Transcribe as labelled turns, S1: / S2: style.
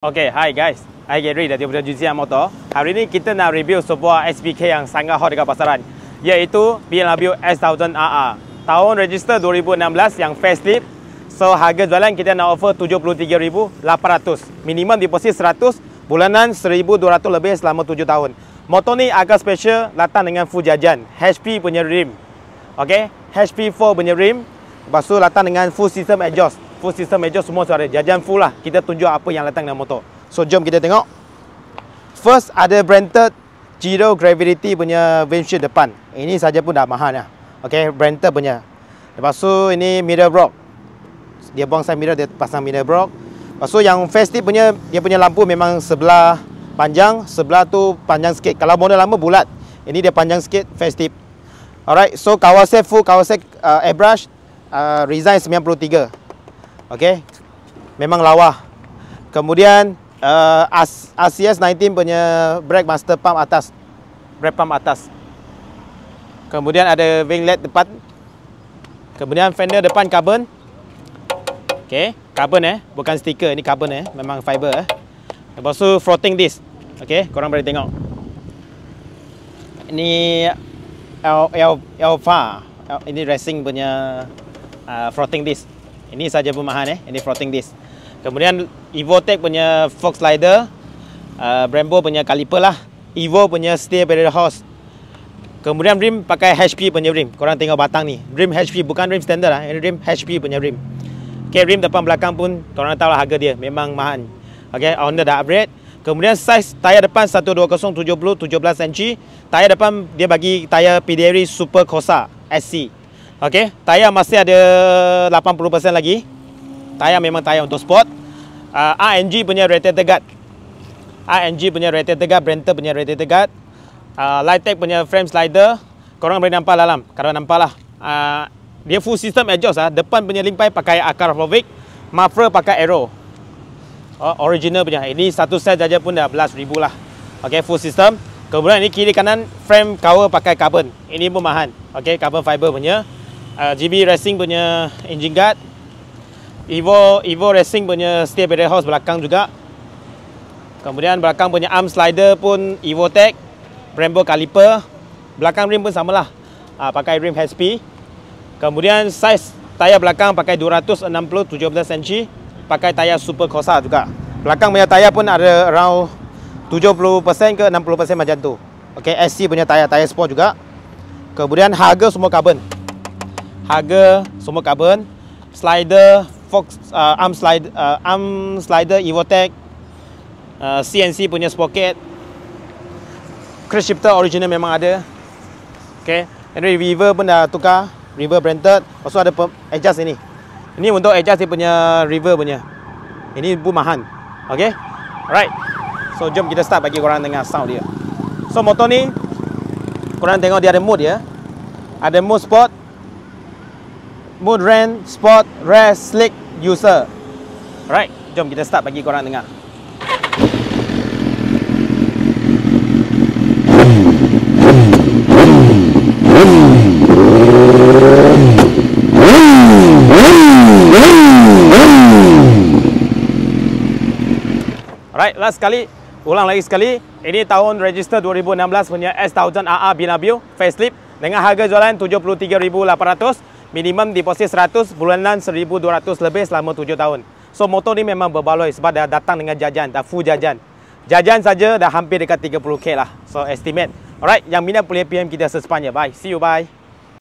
S1: Okay, hi guys. Saya Gary dari Juzian Motor. Hari ini kita nak review sebuah SPK yang sangat hot dekat pasaran, iaitu BMW S1000RR. Tahun register 2016 yang facelift. So harga jualan kita nak offer 73,800. Minimum deposit 100, bulanan 1,200 lebih selama 7 tahun. Motor ni agak special, datang dengan full jajan. HP punya rim. Okay, HP4 punya rim. Lepas tu datang dengan full system exhaust. Full system exhaust semua suara. Jajan full lah. Kita tunjuk apa yang datang dalam motor. So jom kita tengok. First ada branded Zero Gravity punya windshield depan. Ini saja pun dah mahal lah. Okay, branded punya. Lepas tu ini mirror block. Dia buang side mirror, dia pasang mirror block. Lepas tu yang facelift punya, dia punya lampu memang sebelah panjang, sebelah tu panjang sikit. Kalau model lama bulat, ini dia panjang sikit facelift. Alright, so Kawasaki full Kawasaki airbrush, Resign 93. Okay, memang lawa. Kemudian RCS 19 punya brake master pump atas, brake pump atas. Kemudian ada winglet depan. Kemudian fender depan carbon. Okay, carbon bukan stiker, ini carbon memang fiber Lepas tu floating disc. Okay, korang boleh tengok. Ini Alpha. Ini racing punya floating disc. Ini saja pun mahal Ini floating disc. Kemudian Evotech punya fork slider, Brembo punya caliper lah, Evo punya steer pedal horse. Kemudian rim pakai HP punya rim. Korang tengok batang ni, rim HP, bukan rim standard lah. Ini rim HP punya rim. Okay, rim depan belakang pun korang tahu lah harga dia, memang mahal. Okay, Honda dah upgrade. Kemudian size tayar depan 120/70 17 inci. Tayar depan dia bagi tayar Pirelli Super Corsa SC. Okay, tayar masih ada 80% lagi. Tayar memang tayar untuk sport. RNG punya radiator guard. RNG punya radiator guard, Brenta punya radiator guard. Lightech punya frame slider. Korang boleh nampak dalam. Kalau nampak lah. Dia full system exhaust Depan punya limpai pakai Akarlovic. Muffler pakai Aero. Original punya. Ini satu set saja pun dah belas ribu lah. Okay, full system. Kemudian ini kiri kanan frame cover pakai carbon. Ini pun mahal. Okay, carbon fiber punya. GB Racing punya engine guard. Evo Racing punya steer pedal horse belakang juga. Kemudian belakang punya arm slider pun Evotech, Brembo caliper. Belakang rim pun samalah, pakai rim HP. Kemudian size tayar belakang pakai 260 17 inci, pakai tayar Super Corsa juga. Belakang punya tayar pun ada around 70% ke 60% macam tu. Okay, SC punya tayar sport juga. Kemudian harga semua carbon. Harga semua carbon. Slider Fox, arm slider Evotech, CNC punya sprocket. Crash shifter original memang ada. Okay, ini reverb pun dah tukar, reverb branded. Lepas tu ada adjust ini. Ini untuk adjust dia punya reverb punya. Ini pun mahal. Okay, alright. So jom kita start bagi korang dengar sound dia. So motor ni korang tengok dia ada mode ya. Ada mode sport, mode rent, sport, rest, slick, user. Alright, jom kita start bagi korang dengar. Alright, last sekali. Ulang lagi sekali. Ini tahun register 2016 punya S1000RR BMW facelift dengan harga jualan 73,800. Minimum deposit 100, bulanan 1,200 lebih selama 7 tahun. So motor ni memang berbaloi sebab dah datang dengan jajan, dah full jajan. Jajan saja dah hampir dekat 30k lah. So estimate. Alright, yang minat boleh PM kita secepatnya. Bye. See you, bye.